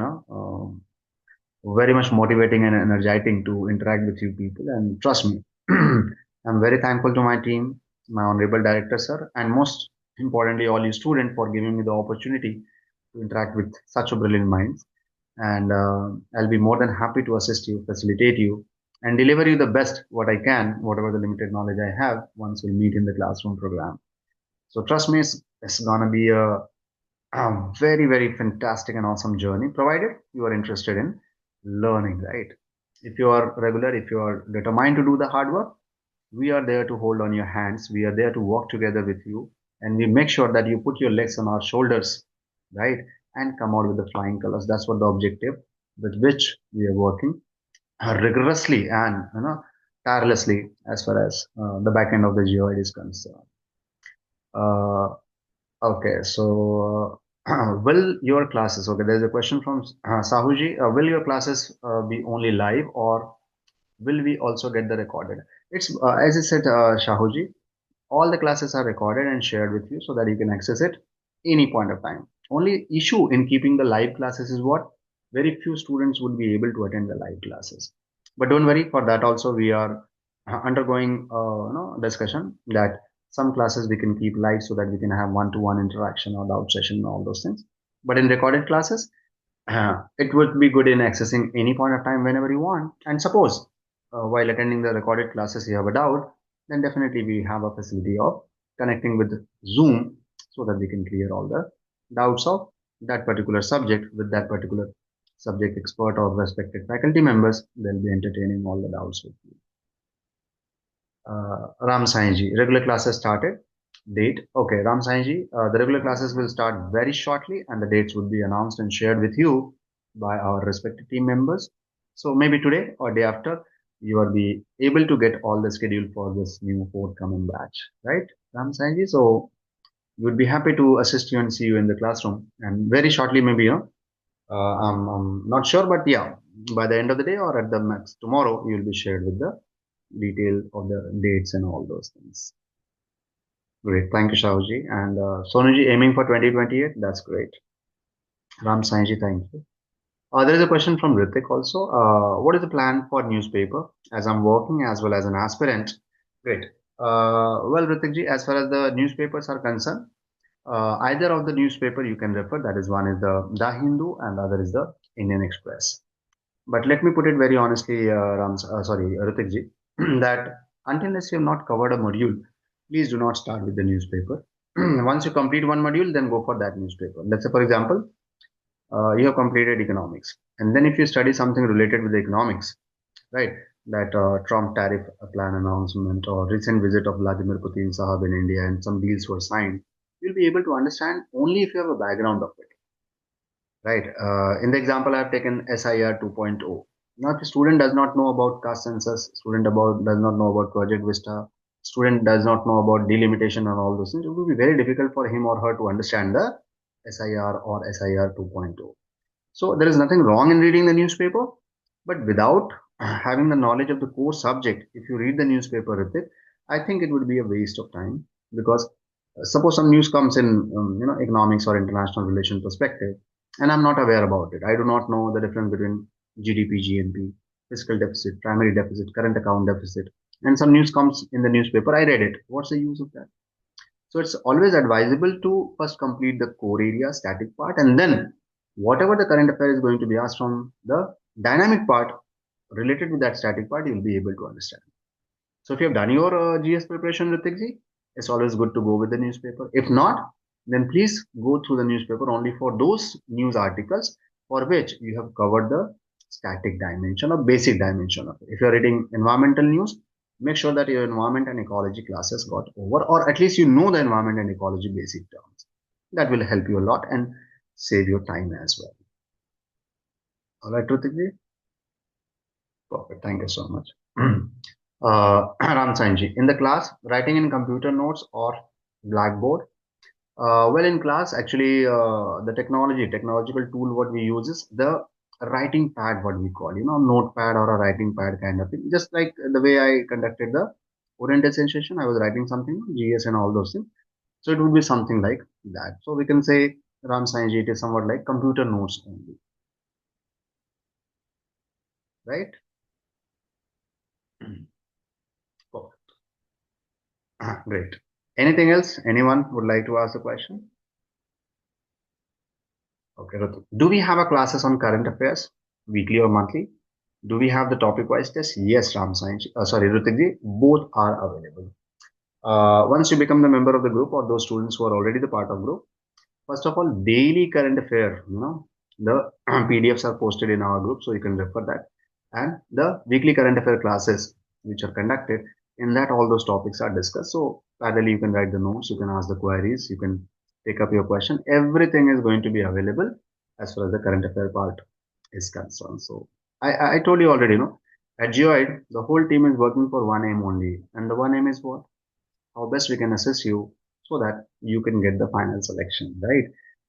very much motivating and energizing to interact with you people. And trust me, I'm very thankful to my team, my honorable director, sir, and most importantly, all you students for giving me the opportunity to interact with such a brilliant minds. And I'll be more than happy to assist you, facilitate you, and deliver you the best what I can, whatever the limited knowledge I have once we meet in the classroom program. So trust me, it's gonna be a very, very fantastic and awesome journey, provided you are interested in learning, right? If you are regular, if you are determined to do the hard work, we are there to hold on your hands. We are there to walk together with you. And we make sure that you put your legs on our shoulders, right? And come out with the flying colors. That's what the objective with which we are working rigorously and tirelessly as far as the back end of the Geoid is concerned. Uh, Okay, so will your classes, okay, there's a question from Sahuji, will your classes be only live, or will we also get the recorded? It's, as I said, Shahuji, all the classes are recorded and shared with you so that you can access it any point of time. Only issue in keeping the live classes is what very few students would be able to attend the live classes. But don't worry, for that also we are undergoing discussion that some classes we can keep live so that we can have one-to-one interaction or doubt session and all those things. But in recorded classes, it would be good in accessing any point of time whenever you want. And suppose while attending the recorded classes you have a doubt, then definitely we have a facility of connecting with Zoom so that we can clear all the doubts of that particular subject with that particular subject expert or respected faculty members. They'll be entertaining all the doubts with you. Ram Sainji, regular classes started. Date. Okay, Ram Sainji, the regular classes will start very shortly and the dates would be announced and shared with you by our respective team members. So maybe today or day after, you will be able to get all the schedule for this new forthcoming batch, right, Ram Sainji? So we would be happy to assist you and see you in the classroom. And very shortly, maybe, I'm not sure, but yeah, by the end of the day or at the max tomorrow, you'll be shared with the detail of the dates and all those things. Great. Thank you, Shahuji. And Sonuji aiming for 2028. That's great. Ram Sainji, thank you. There is a question from Ritik also. What is the plan for newspaper as I'm working as well as an aspirant? Great. Well, Ritik ji, as far as the newspapers are concerned, either of the newspaper you can refer. That is one is the Hindu and the other is the Indian Express. But let me put it very honestly, Ritik ji, that until unless you have not covered a module, please do not start with the newspaper. Once you complete one module, then go for that newspaper. Let's say, for example, you have completed economics, and then if you study something related with the economics, right? That Trump tariff plan announcement or recent visit of Vladimir Putin Sahab in India and some deals were signed, you'll be able to understand only if you have a background of it. Right. In the example I have taken SIR 2.0. Now, if a student does not know about caste census, does not know about Project Vista, student does not know about delimitation and all those things, it will be very difficult for him or her to understand the SIR or SIR 2.0. So there is nothing wrong in reading the newspaper, but without having the knowledge of the core subject, if you read the newspaper with it, I think it would be a waste of time because suppose some news comes in, economics or international relation perspective, and I'm not aware about it. I do not know the difference between GDP, GNP, fiscal deficit, primary deficit, current account deficit, and some news comes in the newspaper. I read it. What's the use of that? So it's always advisable to first complete the core area, static part, and then whatever the current affair is going to be asked from the dynamic part related to that static part, you'll be able to understand. So if you have done your GS preparation, Ritik ji, it's always good to go with the newspaper. If not, then please go through the newspaper only for those news articles for which you have covered the static dimension or basic dimension of it. If you're reading environmental news, make sure that your environment and ecology classes got over, or at least you know the environment and ecology basic terms. That will help you a lot and save your time as well. All right, Ritik ji? Perfect. Thank you so much. Ram Sanji, in the class, writing in computer notes or Blackboard. Well, in class, actually, the technological tool, what we use is the writing pad, what we call, notepad or a writing pad kind of thing. Just like the way I conducted the orientation session, I was writing something, GS and all those things. So it would be something like that. So we can say Ram Sanji, it is somewhat like computer notes only, right? Perfect. Great. Anything else? Anyone would like to ask a question? Okay, Ritu. Do we have a classes on current affairs, weekly or monthly? Do we have the topic-wise test? Yes, Ram Science. Sorry, Ritikji, both are available. Once you become the member of the group or those students who are already the part of group, first of all, daily current affair, the PDFs are posted in our group, so you can refer that. And the weekly current affair classes, which are conducted, in that all those topics are discussed. So parallelly, you can write the notes, you can ask the queries, you can take up your question. Everything is going to be available as far as the current affair part is concerned. So I told you already, at Geoid, the whole team is working for one aim only, and the one aim is what? How best we can assist you so that you can get the final selection,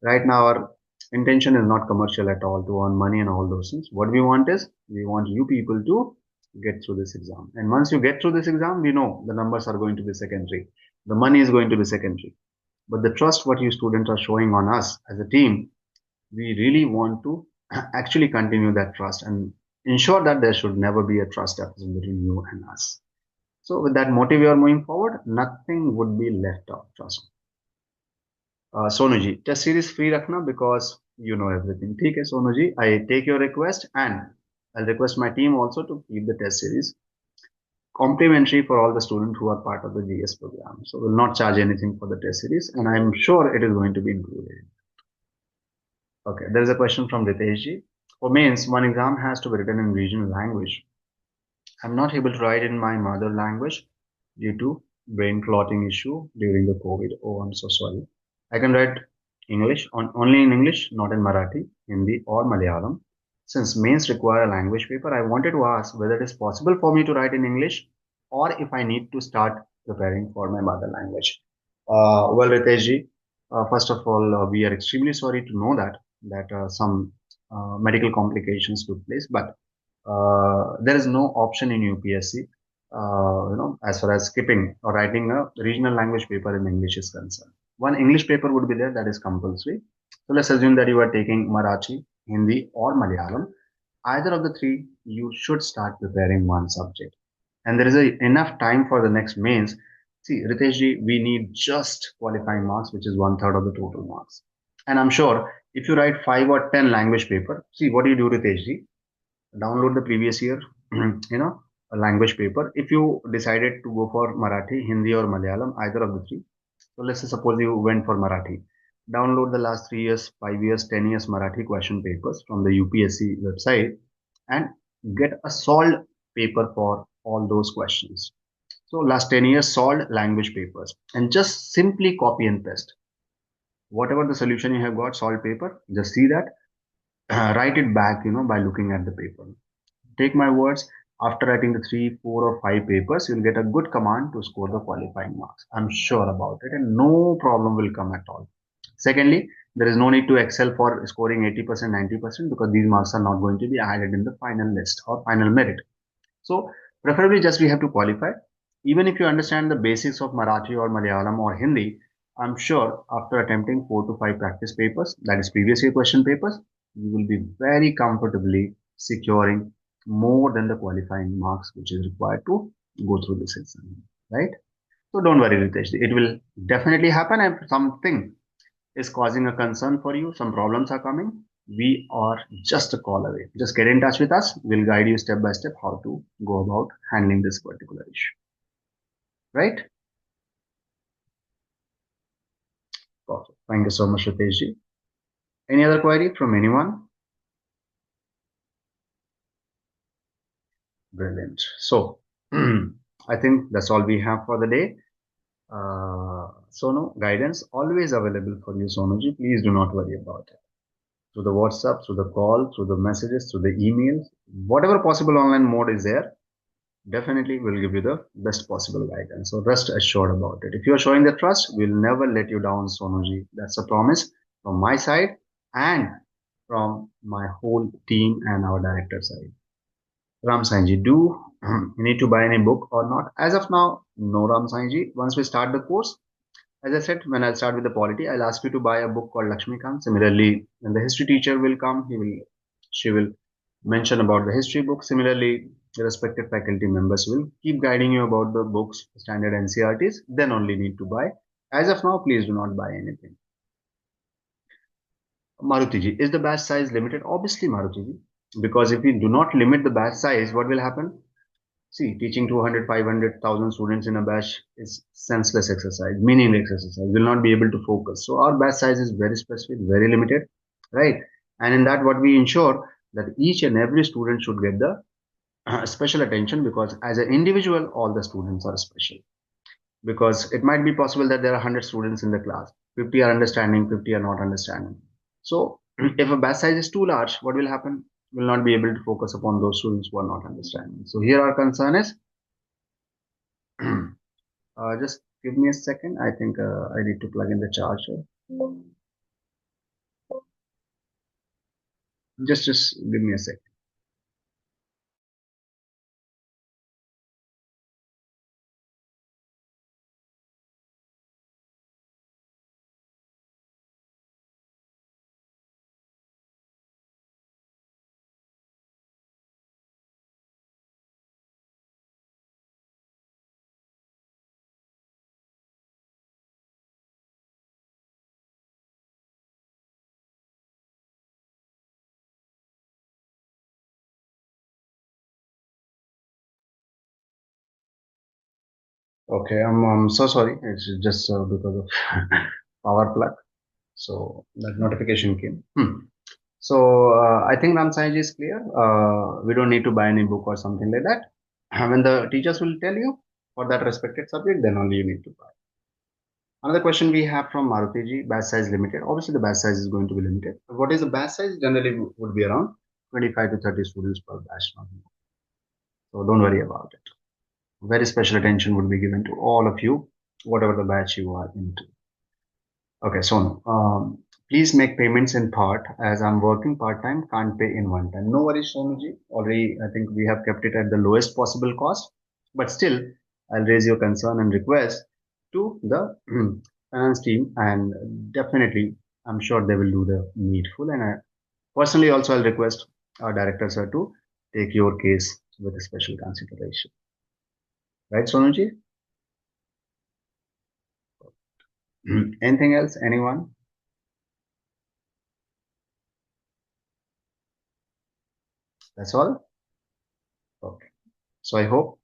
right now our intention is not commercial at all to earn money and all those things. What we want is we want you people to get through this exam, and once you get through this exam, we know the numbers are going to be secondary, the money is going to be secondary, but the trust what you students are showing on us as a team, we really want to actually continue that trust and ensure that there should never be a trust deficit between you and us. So with that motive, you are moving forward. Nothing would be left out. Trust me. Sonu ji, test series free रखना because you know everything. ठीक है Sonu ji, I take your request and I'll request my team also to keep the test series complimentary for all the students who are part of the GS program. So we'll not charge anything for the test series, and I'm sure it is going to be included. Okay, there is a question from Ritesh ji. For mains, one exam has to be written in regional language. I'm not able to write in my mother language due to brain clotting issue during the COVID. Oh, I'm so sorry. I can write English only in English, not in Marathi, Hindi, or Malayalam. Since mains require a language paper, I wanted to ask whether it is possible for me to write in English or if I need to start preparing for my mother language. Well, Ritesh ji, first of all, we are extremely sorry to know that some medical complications took place, but there is no option in UPSC, as far as skipping or writing a regional language paper in English is concerned. One English paper would be there that is compulsory. So let's assume that you are taking Marathi, Hindi, or Malayalam, either of the three, you should start preparing one subject. And there is enough time for the next mains. See, Riteshji, we need just qualifying marks, which is one third of the total marks. And I'm sure if you write 5 or 10 language paper, see what do you do, Riteshji? Download the previous year, a language paper. If you decided to go for Marathi, Hindi, or Malayalam, either of the three, so let's say suppose you went for Marathi. Download the last 3 years, 5 years, 10 years Marathi question papers from the UPSC website and get a solved paper for all those questions. So last 10 years solved language papers and just simply copy and paste. Whatever the solution you have got, solved paper, just see that, write it back, by looking at the paper. Take my words, after writing the 3, 4, or 5 papers, you'll get a good command to score the qualifying marks. I'm sure about it, and no problem will come at all. Secondly, there is no need to excel for scoring 80%, 90% because these marks are not going to be added in the final list or final merit. So, preferably just we have to qualify. Even if you understand the basics of Marathi or Malayalam or Hindi, I'm sure after attempting 4 to 5 practice papers, that is previous year question papers, you will be very comfortably securing more than the qualifying marks which is required to go through this exam, right? So don't worry, Ritesh. It will definitely happen. And if something is causing a concern for you, some problems are coming, we are just a call away. Just get in touch with us. We'll guide you step by step how to go about handling this particular issue, right? Perfect. Thank you so much, Ritesh ji. Any other query from anyone? Brilliant. So, I think that's all we have for the day. Sonu, guidance always available for you, Sonuji. Please do not worry about it. Through the WhatsApp, through the call, through the messages, through the emails, whatever possible online mode is there, definitely will give you the best possible guidance. So rest assured about it. If you are showing the trust, we'll never let you down, Sonuji. That's a promise from my side and from my whole team and our director side. Ram Sainji, do you need to buy any book or not? As of now, no, Ram Sainji. Once we start the course, as I said, when I'll start with the polity, I'll ask you to buy a book called Lakshmikant. Similarly, when the history teacher will come, she will mention about the history book. Similarly, the respective faculty members will keep guiding you about the books, standard NCRTs. Then only need to buy. As of now, please do not buy anything. Maruti ji, is the batch size limited? Obviously, Maruti ji, because if we do not limit the batch size, what will happen? See, teaching 200, 500,000 students in a batch is senseless exercise, meaningless exercise. Will not be able to focus. So our batch size is very specific, very limited, right? And in that, what we ensure that each and every student should get the special attention because as an individual, all the students are special. Because it might be possible that there are 100 students in the class, 50 are understanding, 50 are not understanding. So if a batch size is too large, what will happen? Will not be able to focus upon those students who are not understanding. So here our concern is just give me a second. I think I need to plug in the charger. Just give me a second. Okay, I'm so sorry. It's just because of power plug. So that notification came. So I think Ram Sai is clear. We don't need to buy any book or something like that. When the teachers will tell you for that respected subject, then only you need to buy. Another question we have from Maruti ji, batch size limited. Obviously, the batch size is going to be limited. What is the batch size? Generally, would be around 25 to 30 students per batch. So don't worry about it. Very special attention would be given to all of you, whatever the batch you are into. Okay, so please make payments in part as I'm working part time, can't pay in one time. No worries, Sonuji. Already, I think we have kept it at the lowest possible cost, but still, I'll raise your concern and request to the finance team, and definitely, I'm sure they will do the needful. And Personally, also I'll request our director sir to take your case with a special consideration. Right, Sonuji? Anything else? Anyone? That's all? Okay. So I hope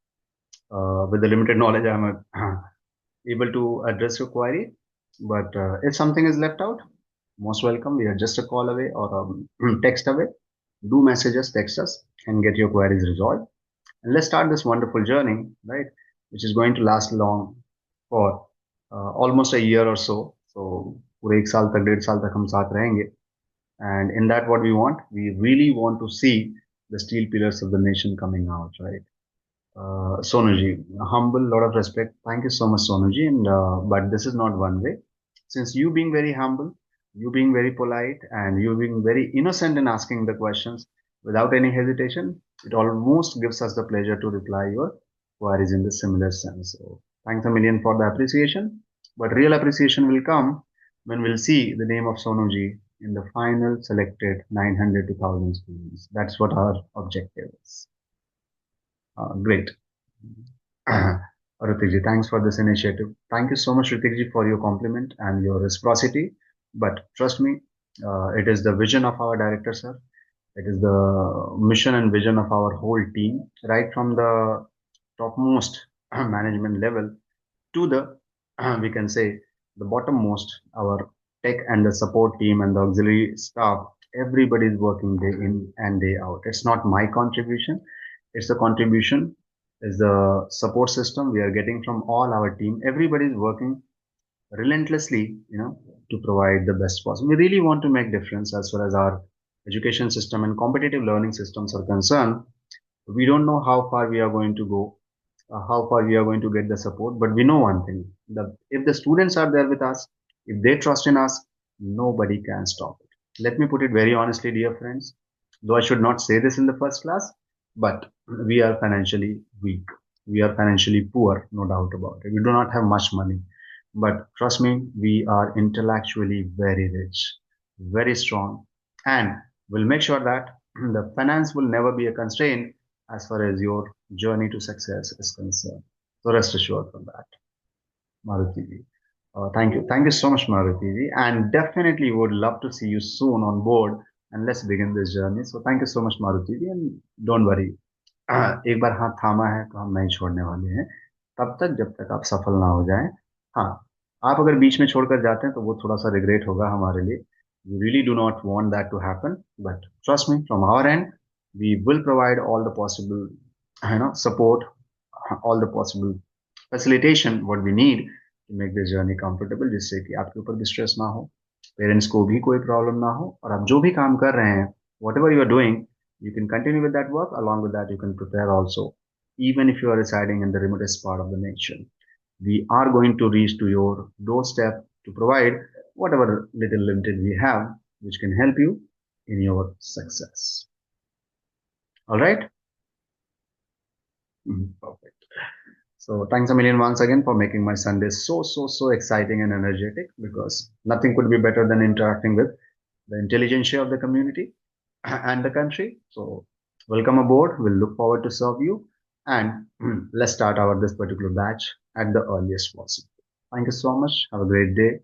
with the limited knowledge I'm able to address your query. But if something is left out, most welcome. We are just a call away or a text away. Do message us, text us, and get your queries resolved. And let's start this wonderful journey, right? Which is going to last long for almost a year or so. So पूरे एक साल तक 1.5 साल तक हम साथ रहेंगे. And in that, what we really want to see the steel pillars of the nation coming out, right? Sonuji, humble, lot of respect. Thank you so much, Sonuji. And but this is not one way. Since you being very humble, you being very polite, and you being very innocent in asking the questions without any hesitation, it almost gives us the pleasure to reply your queries in the similar sense. So thanks a million for the appreciation. But real appreciation will come when we'll see the name of Sonuji in the final selected 900 to 1000 students. That's what our objective is. Great. Ritik ji, thanks for this initiative. Thank you so much, Ritik ji, for your compliment and your reciprocity. But trust me, it is the vision of our director, sir. It is the mission and vision of our whole team, right from the topmost management level to the, we can say, the bottommost, our tech and the support team and the auxiliary staff. Everybody is working day in and day out. It's not my contribution. It's the contribution, is the support system we are getting from all our team. Everybody is working relentlessly, to provide the best possible. We really want to make difference as far as our education system and competitive learning systems are concerned. We don't know how far we are going to go, how far we are going to get the support, but we know one thing: that if the students are there with us, if they trust in us, nobody can stop it. Let me put it very honestly, dear friends, though I should not say this in the first class, but we are financially weak. We are financially poor, no doubt about it. We do not have much money. But trust me, we are intellectually very rich, very strong, and we'll make sure that the finance will never be a constraint as far as your journey to success is concerned. So rest assured from that, Maruti ji. Thank you. Thank you so much, Maruti ji. And definitely would love to see you soon on board and let's begin this journey. So thank you so much, Maruti ji. And don't worry. एक बार हाथ थामा है तो हम नहीं छोड़ने वाले हैं तब तक जब तक आप सफल ना हो जाएं. हाँ, आप अगर बीच में छोड़कर जाते हैं तो वो थोड़ा सा रिग्रेट होगा हमारे लिए. We really do not want that to happen, but trust me, from our end, we will provide all the possible, support, all the possible facilitation what we need to make this journey comfortable, जिससे कि आपके ऊपर भी stress ना हो, parents को भी कोई प्रॉब्लम ना हो, और आप जो भी काम कर रहे हैं, whatever you are doing, you can continue with that work. Along with that, you can prepare also, even if you are residing in the remotest part of the nation. We are going to reach to your doorstep to provide whatever little limited we have, which can help you in your success. All right? Perfect. So thanks a million once again for making my Sunday so exciting and energetic, because nothing could be better than interacting with the intelligentsia of the community and the country. So welcome aboard. We'll look forward to serve you, and let's start our this particular batch at the earliest possible. Thank you so much. Have a great day.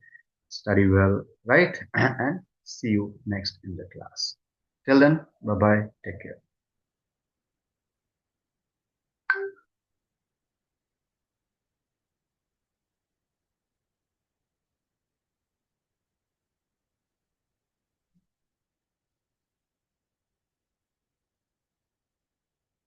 Study well, right? And see you next in the class. Till then, bye bye. Take care.